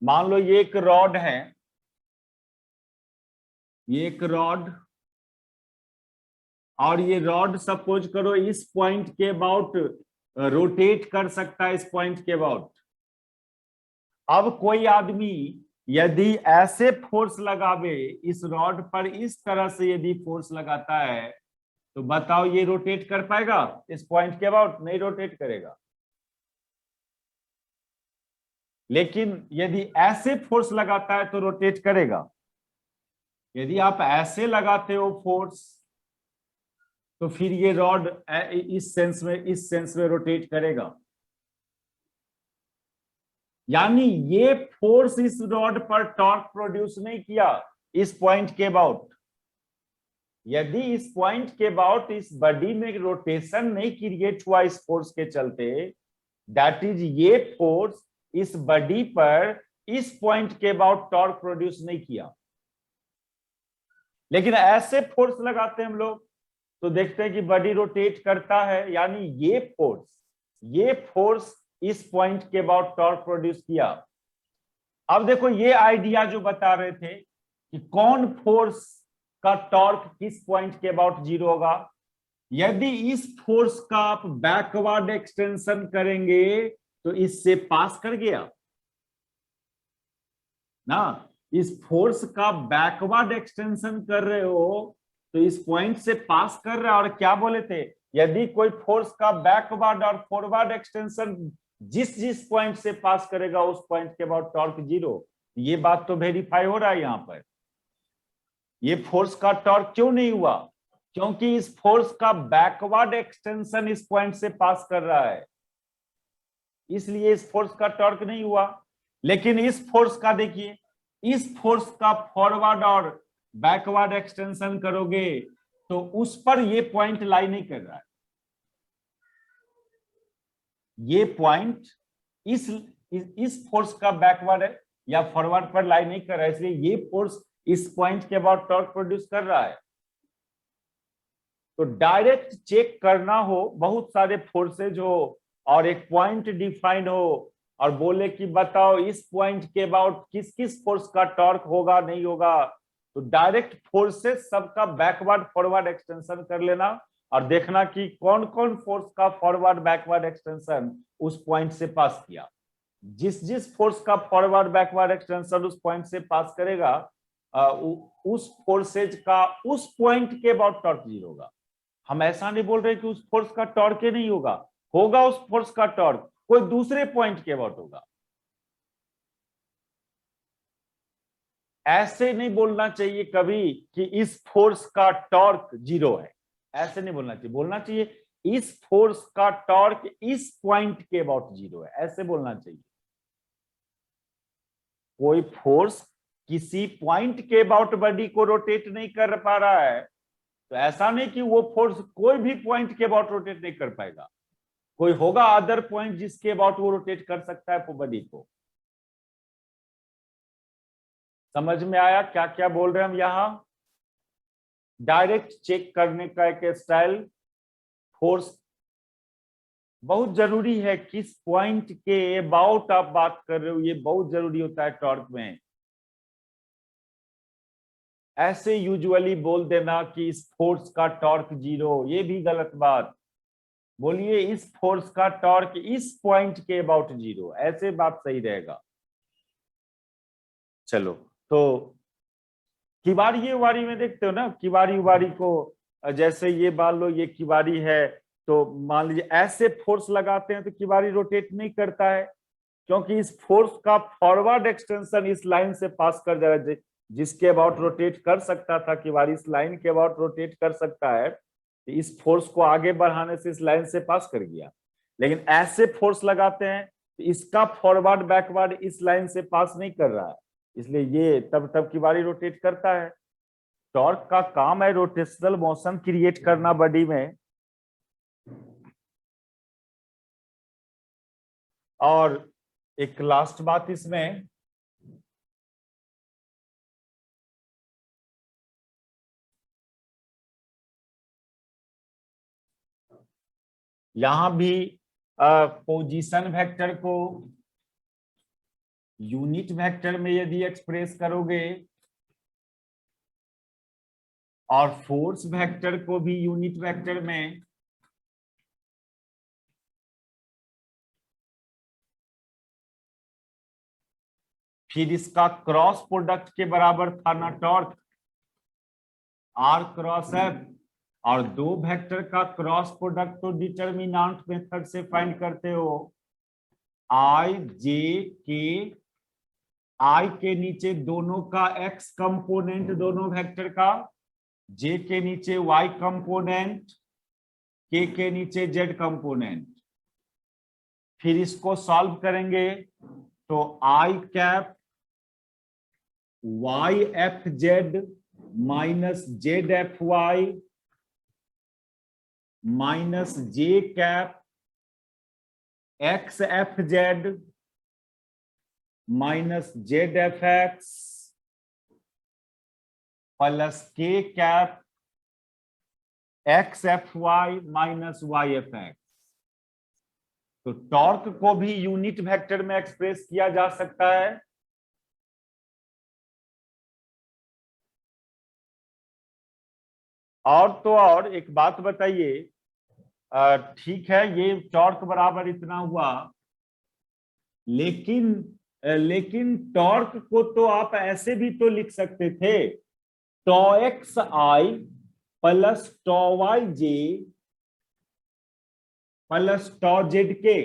मान लो ये एक रॉड है, ये एक रॉड, और ये रॉड सपोज करो इस पॉइंट के अबाउट रोटेट कर सकता है, इस पॉइंट के अबाउट। अब कोई आदमी यदि ऐसे फोर्स लगावे इस रॉड पर, इस तरह से यदि फोर्स लगाता है, तो बताओ ये रोटेट कर पाएगा इस पॉइंट के अबाउट? नहीं रोटेट करेगा। लेकिन यदि ऐसे फोर्स लगाता है तो रोटेट करेगा। यदि आप ऐसे लगाते हो फोर्स तो फिर ये रॉड इस सेंस में रोटेट करेगा। यानी ये फोर्स इस रॉड पर टॉर्क प्रोड्यूस नहीं किया इस पॉइंट के अबाउट। यदि इस पॉइंट के अबाउट इस बॉडी में रोटेशन नहीं क्रिएट हुआ इस फोर्स के चलते, दैट इज ये फोर्स इस बॉडी पर इस पॉइंट के अबाउट टॉर्क प्रोड्यूस नहीं किया। लेकिन ऐसे फोर्स लगाते हैं हम लोग तो देखते हैं कि बॉडी रोटेट करता है, यानी ये फोर्स इस पॉइंट के अबाउट टॉर्क प्रोड्यूस किया। अब देखो ये आइडिया जो बता रहे थे कि कौन फोर्स का टॉर्क किस पॉइंट के अबाउट 0 होगा, यदि इस फोर्स का आप बैकवर्ड एक्सटेंशन करेंगे तो इससे पास कर गया ना, इस फोर्स का बैकवर्ड एक्सटेंशन कर रहे हो तो इस पॉइंट से पास कर रहा है। और क्या बोले थे, यदि कोई फोर्स का बैकवर्ड और फॉरवर्ड एक्सटेंशन जिस पॉइंट से पास करेगा उस पॉइंट के अबाउट टॉर्क 0। ये बात तो वेरीफाई हो रहा है यहां पर। ये फोर्स का टॉर्क क्यों नहीं हुआ? क्योंकि इस फोर्स का बैकवर्ड एक्सटेंशन इस पॉइंट से पास कर रहा है, इसलिए इस फोर्स का टॉर्क नहीं हुआ। लेकिन इस फोर्स का देखिए, इस फोर्स का फॉरवर्ड और बैकवर्ड एक्सटेंशन करोगे तो उस पर ये पॉइंट लाई नहीं कर रहा है। ये पॉइंट इस फोर्स का बैकवर्ड है या फॉरवर्ड पर लाई नहीं कर रहा है, इसलिए ये फोर्स इस पॉइंट के अबाउट टॉर्क प्रोड्यूस कर रहा है। तो डायरेक्ट चेक करना हो बहुत सारे फोर्सेज हो और एक पॉइंट डिफाइन हो और बोले कि बताओ इस पॉइंट के अबाउट किस किस फोर्स का टॉर्क होगा नहीं होगा, तो डायरेक्ट फोर्सेस सबका बैकवर्ड फॉरवर्ड एक्सटेंशन कर लेना और देखना कि कौन कौन फोर्स का फॉरवर्ड बैकवर्ड एक्सटेंशन उस पॉइंट से पास किया। जिस जिस फोर्स का फॉरवर्ड बैकवर्ड एक्सटेंशन उस पॉइंट से पास करेगा उस फोर्सेज का उस पॉइंट के अबाउट टॉर्क 0 होगा। हम ऐसा नहीं बोल रहे कि उस फोर्स का टॉर्क ही नहीं होगा, होगा उस फोर्स का टॉर्क, कोई दूसरे पॉइंट के अबाउट होगा। ऐसे नहीं बोलना चाहिए कभी कि इस फोर्स का टॉर्क 0 है, ऐसे नहीं बोलना चाहिए। बोलना चाहिए इस फोर्स का टॉर्क इस पॉइंट के अबाउट 0 है, ऐसे बोलना चाहिए। कोई फोर्स किसी पॉइंट के अबाउट बॉडी को रोटेट नहीं कर पा रहा है, तो ऐसा नहीं कि वो फोर्स कोई भी पॉइंट के अबाउट रोटेट नहीं कर पाएगा। कोई होगा अदर पॉइंट जिसके अबाउट वो रोटेट कर सकता है बॉडी को। समझ में आया क्या क्या बोल रहे हैं हम यहां? डायरेक्ट चेक करने का एक स्टाइल, फोर्स बहुत जरूरी है। किस पॉइंट के अबाउट आप बात कर रहे हो, ये बहुत जरूरी होता है टॉर्क में। ऐसे यूजुअली बोल देना कि इस फोर्स का टॉर्क 0, ये भी गलत बात। बोलिए इस फोर्स का टॉर्क इस पॉइंट के अबाउट 0, ऐसे बात सही रहेगा। चलो, तो किवारी उवारी में देखते हो ना, किवारी उवारी को, जैसे ये मान लो ये किवारी है, तो मान लीजिए ऐसे फोर्स लगाते हैं तो किवारी रोटेट नहीं करता है, क्योंकि इस फोर्स का फॉरवर्ड एक्सटेंशन इस लाइन से पास कर जा रहा है। जिसके अबाउट रोटेट कर सकता था किवारी इस लाइन के अबाउट रोटेट कर सकता है, तो इस फोर्स को आगे बढ़ाने से इस लाइन से पास कर गया। लेकिन ऐसे फोर्स लगाते हैं तो इसका फॉरवर्ड बैकवर्ड इस लाइन से पास नहीं कर रहा है, इसलिए ये तब किवारी रोटेट करता है। टॉर्क का काम है रोटेशनल मोशन क्रिएट करना बॉडी में। और एक लास्ट बात इसमें, यहां भी पोजीशन वेक्टर को यूनिट वेक्टर में यदि एक्सप्रेस करोगे और फोर्स वेक्टर को भी यूनिट वेक्टर में, फिर इसका क्रॉस प्रोडक्ट के बराबर था ना टॉर्क, आर क्रॉस एफ, और दो वेक्टर का क्रॉस प्रोडक्ट तो डिटरमिनेंट मेथड से फाइंड करते हो। आई जे के, आई के नीचे दोनों का एक्स कंपोनेंट दोनों वेक्टर का, जे के नीचे वाई कंपोनेंट, के नीचे जेड कंपोनेंट। फिर इसको सॉल्व करेंगे तो I cap Y F Z minus Z F Y minus J cap X F Z minus Z F X plus K cap X F Y minus Y F X. तो टॉर्क को भी यूनिट वेक्टर में एक्सप्रेस किया जा सकता है। और तो और एक बात बताइए, ठीक है ये टॉर्क बराबर इतना हुआ, लेकिन टॉर्क को तो आप ऐसे भी तो लिख सकते थे, tau X i plus toe Y j plus toe Z के।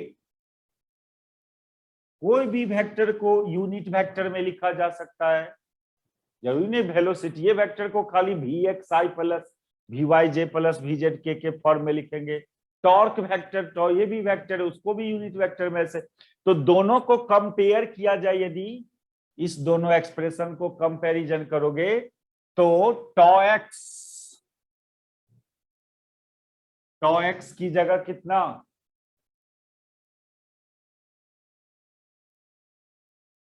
कोई भी वेक्टर को यूनिट वेक्टर में लिखा जा सकता है, जरूरी नहीं वेलोसिटी। ये वेक्टर को खाली v x i plus v y j plus v z के फॉर्म में लिखेंगे। टॉर्क वेक्टर, टॉ ये भी वेक्टर है, उसको भी यूनिट वेक्टर में से। तो दोनों को कंपेयर किया जाए, यदि इस दोनों एक्सप्रेशन को कंपैरिजन करोगे तो टॉ एक्स की जगह कितना,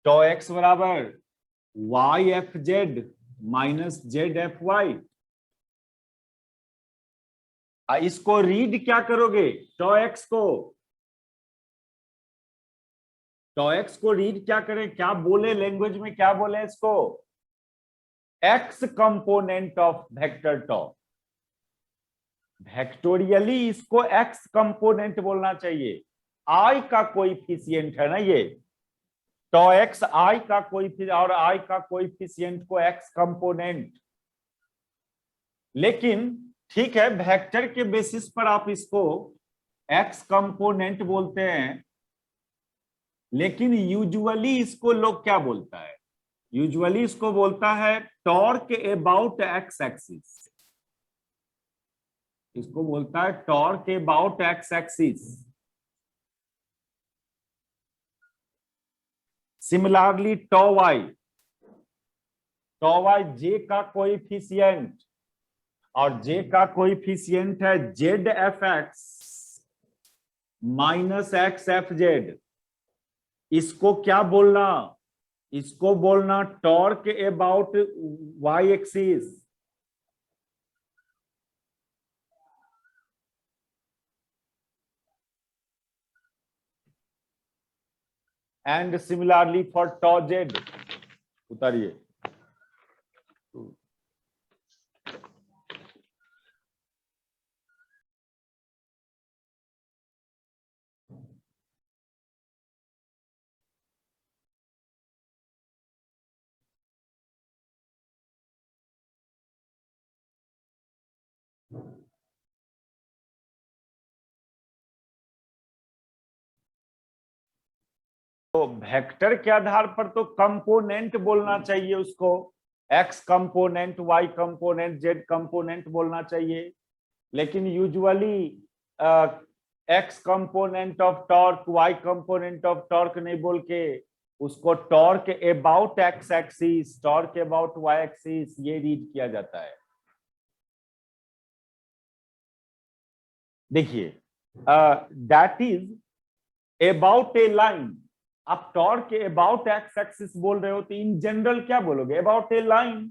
टॉ एक्स बराबर y F Z minus Z F y. इसको रीड क्या करोगे, टॉ एक्स को रीड क्या करें, क्या बोले लैंग्वेज में, क्या बोले इसको, x component of vector tau. Vectorially इसको एक्स कंपोनेंट बोलना चाहिए। आई का कोएफिशिएंट है ना ये, टॉ एक्स आई का कोएफिशिएंट और आई का कोएफिशिएंट को एक्स कंपोनेंट, लेकिन ठीक है वेक्टर के बेसिस पर आप इसको एक्स कंपोनेंट बोलते हैं, लेकिन यूजुअली इसको लोग क्या बोलता है, यूजुअली इसको बोलता है टॉर्क अबाउट एक्स एक्सिस, इसको बोलता है torque about x axis. Similarly tau Y J का कोएफिशिएंट, और जे का कोएफिशिएंट है Z F X minus X F Z, इसको क्या बोलना, इसको बोलना torque about Y axis. And similarly for tau Z, उतारिए, तो वेक्टर के आधार पर तो कंपोनेंट बोलना चाहिए उसको, x component, y component, z component बोलना चाहिए, लेकिन usually x component of torque, y component of torque नहीं बोल के उसको torque about x axis, torque about Y axis ये रीड किया जाता है। देखिए that is about a line, आप टॉर्क अबाउट एक्स एक्सिस बोल रहे हो तो इन जनरल क्या बोलोगे, about a line,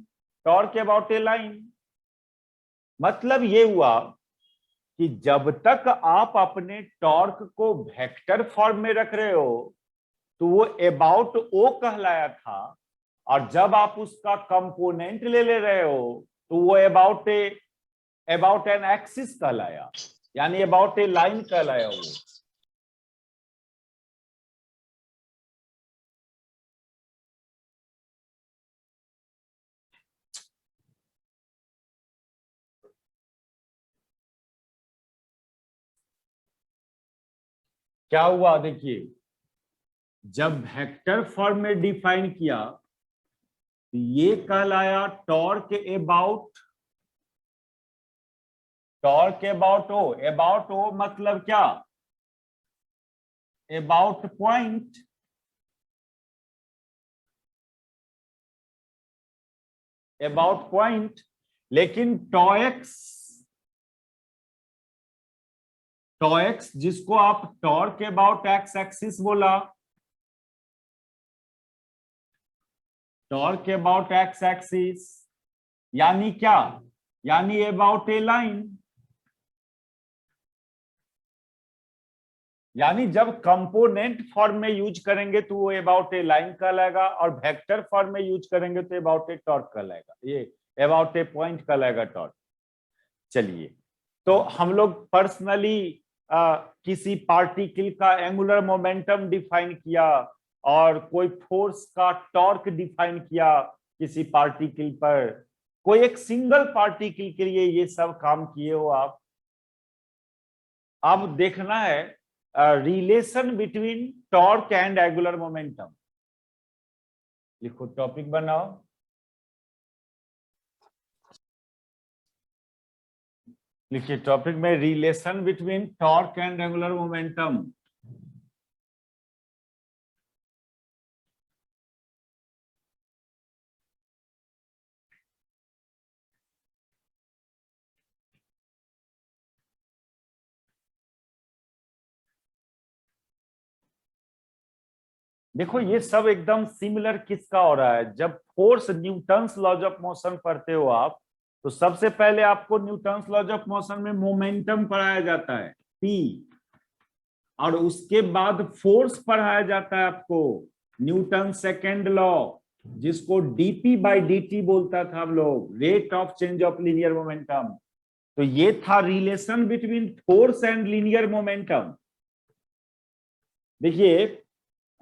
torque about a line. मतलब ये हुआ कि जब तक आप अपने टॉर्क को वेक्टर फॉर्म में रख रहे हो तो वो अबाउट ओ कहलाया था, और जब आप उसका कंपोनेंट ले रहे हो तो वो अबाउट एन एक्सिस कहलाया, यानी अबाउट ए लाइन कहलाया वो। क्या हुआ देखिए, जब वेक्टर फॉर्म में डिफाइन किया तो ये कहलाया टॉर्क अबाउट ओ। अबाउट ओ मतलब क्या, अबाउट पॉइंट, अबाउट पॉइंट। लेकिन टॉ एक्स जिसको आप टॉर्क अबाउट एक्स एक्सिस बोला, टॉर्क अबाउट एक्स एक्सिस यानी क्या, यानी अबाउट ए लाइन। यानी जब कंपोनेंट फॉर्म में यूज करेंगे तो वो अबाउट ए लाइन कहलाएगा, और वेक्टर फॉर्म में यूज करेंगे तो अबाउट ए टॉर्क कहलाएगा, ये अबाउट ए पॉइंट कहलाएगा टॉर्क। चलिए, तो हम लोग पर्सनली किसी पार्टिकल का एंगुलर मोमेंटम डिफाइन किया और कोई फोर्स का टॉर्क डिफाइन किया किसी पार्टिकल पर, कोई एक सिंगल पार्टिकल के लिए ये सब काम किए हो आप। अब देखना है relation between torque and angular momentum. लिखो, टॉपिक बनाओ। लिखिए टॉपिक में relation between torque and angular momentum. देखो ये सब एकदम सिमिलर किसका हो रहा है, जब force Newton's laws of motion पढ़ते हो आप तो सबसे पहले आपको न्यूटन्स लॉज ऑफ मोशन में मोमेंटम पढ़ाया जाता है P, और उसके बाद फोर्स पढ़ाया जाता है आपको न्यूटन सेकेंड लॉ, जिसको dp/dt बोलता था हम लोग, rate of change of linear momentum. तो ये था relation between force and linear momentum. देखिए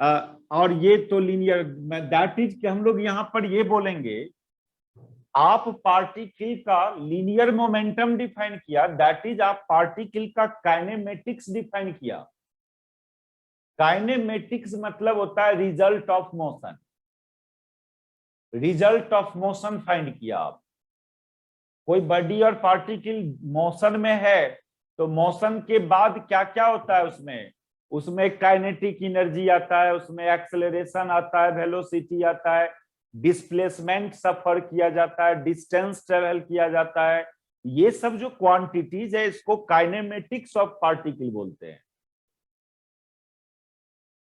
और ये तो लीनियर, दैट इज कि हम लोग यहाँ पर ये बोलेंगे, आप पार्टिकल का लीनियर मोमेंटम डिफाइन किया, दैट इज आप पार्टिकल का काइनेमेटिक्स डिफाइन किया। काइनेमेटिक्स मतलब होता है result of motion, result of motion find किया आप। कोई बॉडी और पार्टिकल मोशन में है तो मोशन के बाद क्या क्या होता है उसमें, उसमें काइनेटिक एनर्जी आता है, उसमें एक्सेलरेशन आता है, वेलोसिटी आता है, डिस्प्लेसमेंट सफर किया जाता है, डिस्टेंस ट्रेवल किया जाता है। ये सब जो क्वांटिटीज है इसको काइनेमेटिक्स ऑफ पार्टिकल बोलते हैं।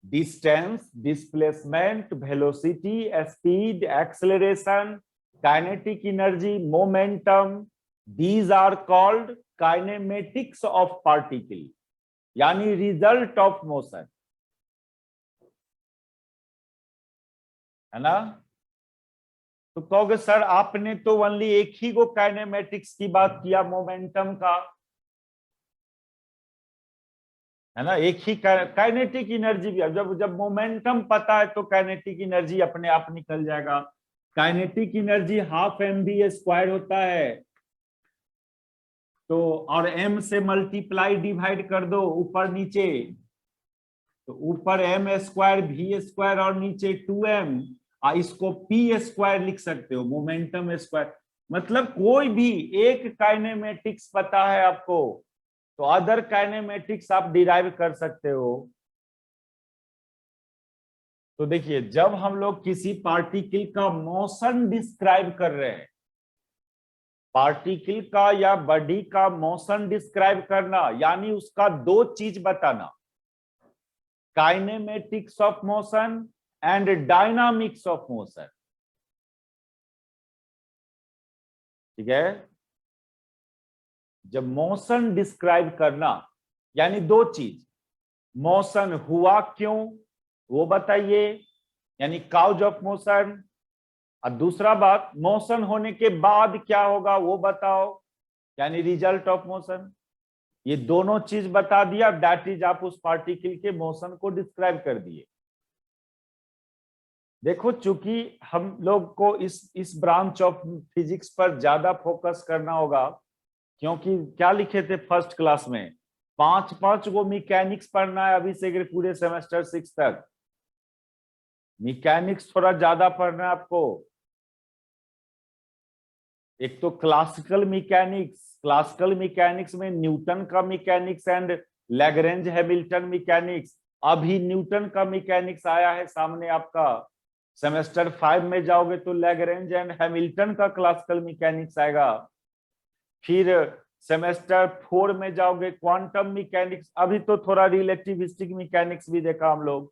Distance, displacement, velocity, speed, acceleration, kinetic energy, momentum, these are called kinematics of particle, यानी रिजल्ट ऑफ मोशन, है ना। तो कहोगे सर आपने तो ओनली एक ही को काइनेमेटिक्स की बात किया, मोमेंटम का, है ना, एक ही काइनेटिक एनर्जी भी। जब जब मोमेंटम पता है तो काइनेटिक एनर्जी अपने आप निकल जाएगा। काइनेटिक एनर्जी हाफ mv² होता है, तो और m से मल्टीप्लाई डिवाइड कर दो ऊपर नीचे, तो ऊपर m²v² और नीचे 2m, इसको p² लिख सकते हो, मोमेंटम स्क्वायर। मतलब कोई भी एक काइनेमेटिक्स पता है आपको तो अदर काइनेमेटिक्स आप डिराइव कर सकते हो। तो देखिए जब हम लोग किसी पार्टिकल का मोशन डिस्क्राइब कर रहे हैं, पार्टिकल का या बॉडी का मोशन डिस्क्राइब करना यानी उसका दो चीज बताना, kinematics of motion and dynamics of motion. ठीक है, जब मोशन डिस्क्राइब करना यानी दो चीज, मोशन हुआ क्यों वो बताइए यानी काउज ऑफ मोशन, और दूसरा बात मोशन होने के बाद क्या होगा वो बताओ यानी रिजल्ट ऑफ मोशन। ये दोनों चीज बता दिया, दैट इज आप उस पार्टिकल के मोशन को डिस्क्राइब कर दिए। देखो चूंकि हम लोग को इस ब्रांच ऑफ फिजिक्स पर ज्यादा फोकस करना होगा, क्योंकि क्या लिखे थे फर्स्ट क्लास में, 5 गो मैकेनिक्स पढ़ना है अभी से पूरे सेमेस्टर 6 तक। मैकेनिक्स थोड़ा ज्यादा पढ़ना है आपको। एक तो क्लासिकल मैकेनिक्स, क्लासिकल मैकेनिक्स में न्यूटन का mechanics and Lagrange Hamilton mechanics. अभी न्यूटन का मैकेनिक्स आया है सामने आपका, सेमेस्टर 5 में जाओगे तो लैग्रेंज एंड हैमिल्टन का क्लासिकल मैकेनिक्स आएगा। फिर सेमेस्टर 4 में जाओगे क्वांटम मैकेनिक्स, अभी तो थोड़ा रिलेटिविस्टिक मैकेनिक्स भी देखा हम लोग।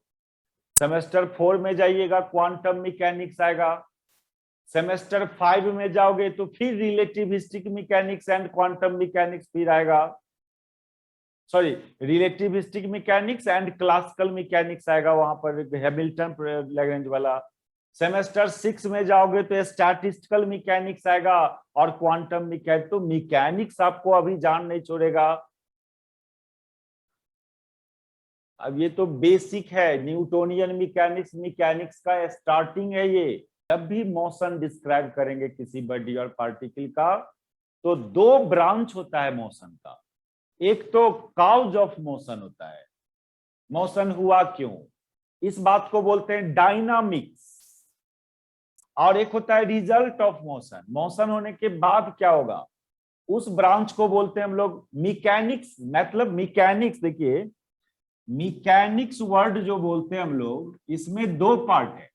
सेमेस्टर 4 में जाइएगा क्वांटम मैकेनिक्स आएगा। सेमेस्टर 5 में जाओगे तो फिर relativistic mechanics and quantum mechanics फिर आएगा, sorry relativistic mechanics and classical mechanics आएगा वहां पर, हैमिल्टन लैग्रेंज वाला। सेमेस्टर 6 में जाओगे तो स्टैटिस्टिकल मैकेनिक्स आएगा और क्वांटम मैकेनिक्स। तो मैकेनिक्स आपको अभी जान नहीं छोड़ेगा। अब ये तो बेसिक है, न्यूटोनियन मैकेनिक्स, मैकेनिक्स का स्टार्टिंग है ये। जब भी मोशन डिस्क्राइब करेंगे किसी बॉडी और पार्टिकल का तो दो ब्रांच होता है मोशन का, एक तो काउज ऑफ मोशन होता है, मोशन हुआ क्यों, इस बात को बोलते हैं डायनामिक्स, और एक होता है रिजल्ट ऑफ मोशन, मोशन होने के बाद क्या होगा, उस ब्रांच को बोलते हैं हम लोग मैकेनिक्स। मतलब मैकेनिक्स देखिए, मैकेनिक्स वर्ड जो बोलते हैं हम लोग, इसमें दो पार्ट है,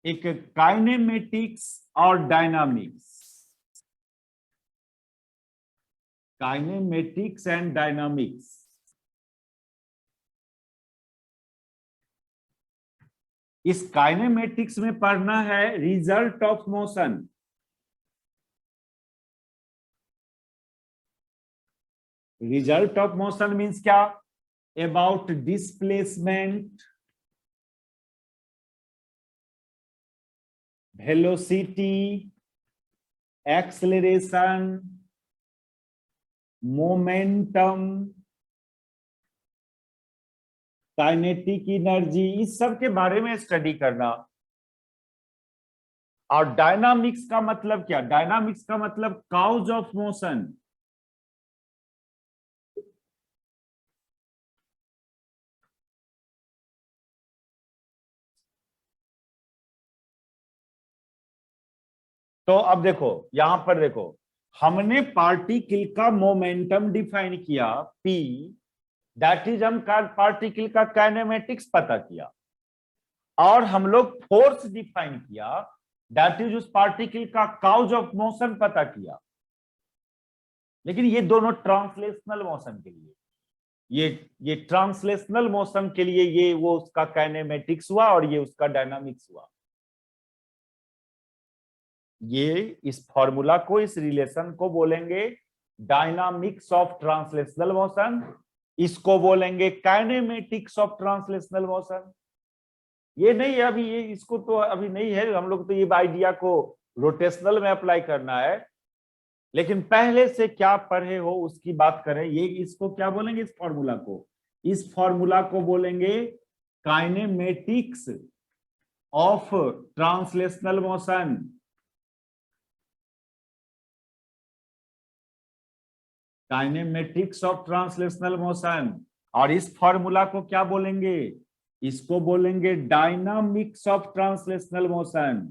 एक काइनेमेटिक्स और डायनामिक्स, काइनेमेटिक्स एंड डायनामिक्स। इस काइनेमेटिक्स में पढ़ना है result of motion. Result of motion means क्या, about displacement, velocity, acceleration, momentum, kinetic energy, इस सब के बारे में स्टडी करना। और डायनामिक्स का मतलब क्या? डायनामिक्स का मतलब काउज ऑफ मोशन। तो अब देखो, यहां पर देखो, हमने पार्टिकल का मोमेंटम डिफाइन किया p, दैट इज हम पार्टिकल का काइनेमेटिक्स पता किया, और हम लोग फोर्स डिफाइन किया, दैट इज उस पार्टिकल का काउज ऑफ मोशन पता किया। लेकिन ये दोनों ट्रांसलेशनल मोशन के लिए, ये ट्रांसलेशनल मोशन के लिए ये वो उसका काइनेमेटिक्स हुआ और ये उसका डायनामिक्स हुआ। ये इस फॉर्मूला को, इस रिलेशन को बोलेंगे डायनामिक्स ऑफ ट्रांसलेशनल मोशन, इसको बोलेंगे काइनेमेटिक्स ऑफ ट्रांसलेशनल मोशन। ये नहीं है अभी, ये इसको तो अभी नहीं है, हम लोग तो ये आइडिया को रोटेशनल में अप्लाई करना है। लेकिन पहले से क्या पढ़े हो उसकी बात करें। ये इसको क्या बोलेंगे? इस फॉर्मूला को, इस फॉर्मूला को बोलेंगे kinematics of translational motion. Kinematics of translational motion. और इस फॉर्मूला को क्या बोलेंगे? इसको बोलेंगे डायनामिक्स ऑफ ट्रांसलेशनल मोशन।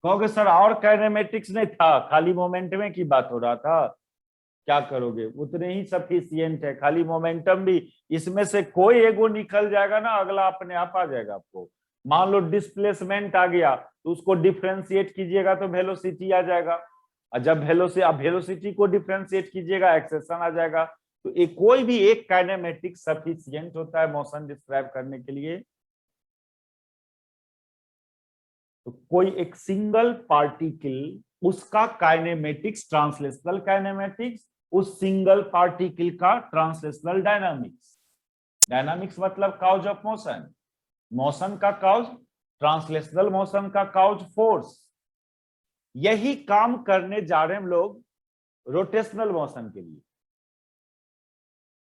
कहोगे सर और काइनेमेटिक्स नहीं था, खाली मोमेंटम की बात हो रहा था, क्या करोगे? उतने ही सफिशिएंट है, खाली मोमेंटम भी, इसमें से कोई एगो निकल जाएगा ना, अगला अपने आप आ जाएगा आपको। मान लो डिस्प्लेसमेंट आ गया तो उसको डिफरेंशिएट कीजिएगा तो वेलोसिटी आ जाएगा, और जब वेलोसिटी को डिफरेंशिएट कीजिएगा एक्सेलरेशन आ जाएगा। तो एक कोई भी एक काइनेमेटिक सफिशिएंट होता है मोशन डिस्क्राइब करने के लिए। तो कोई एक सिंगल पार्टिकल, उसका काइनेमेटिक्स ट्रांसलेशनल काइनेमेटिक्स, उस सिंगल पार्टिकल का ट्रांसलेशनल डायनामिक्स। डायनामिक्स मतलब काउज ऑफ मोशन, मोशन का काउज, ट्रांसलेशनल मोशन का काउज फोर्स। यही काम करने जा रहे हैं हम लोग रोटेशनल मोशन के लिए।